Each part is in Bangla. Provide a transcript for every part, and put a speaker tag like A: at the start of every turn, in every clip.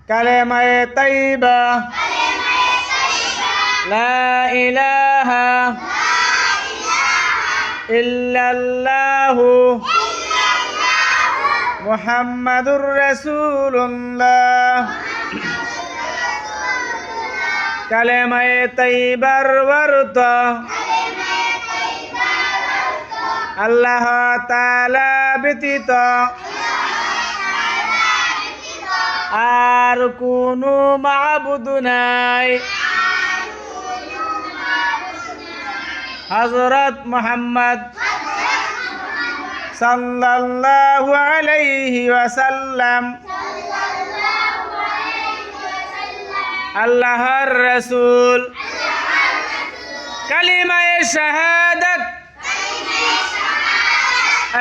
A: কালেমায়ে তাইবা লা ইলাহা ইল্লাল্লাহু মুহাম্মাদুর রাসূলুল্লাহ। কালেমায়ে তাইবার অর্থ আল্লাহ তাআলা ব্যতীত আর কোনো মাবুদ নাই। হযরত মুহাম্মদ সাল্লাল্লাহু আলাইহি ওয়াসাল্লাম আল্লাহর রাসূল। কালিমায়ে শাহাদাত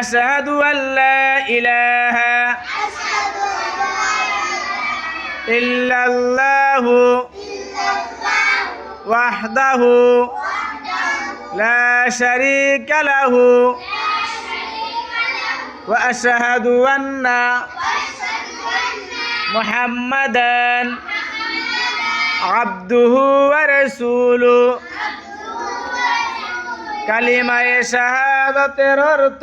A: আশহাদু আল্লা ইলাহা ইল্লাল্লাহু ওয়াহদাহু লা শারীকা লাহু ওয়া আশহাদু আন্না মুহাম্মাদান আবদুহু ওয়া রাসূলুহু। কালিমায়ে শাহাদাতের অর্থ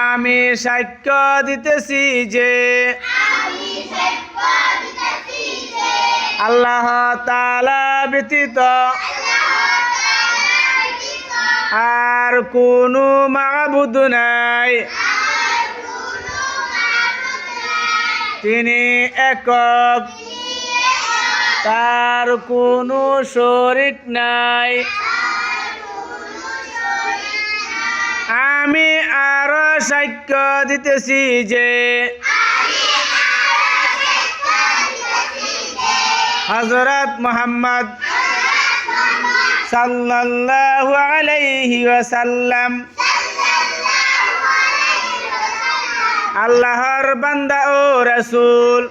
A: আমি সাক্ষ্য দিতেছি যে আল্লাহ তাআলা ব্যতীত আর কোনো মাবুদ নাই। তিনি একক, তার কোনো শরীক নাই। আমি আরো সাক্ষ্য দিতেছি যে হযরত মুহাম্মদ সাল্লাল্লাহু আলাইহি ওয়াসাল্লাম আল্লাহর বান্দা ও রাসূল।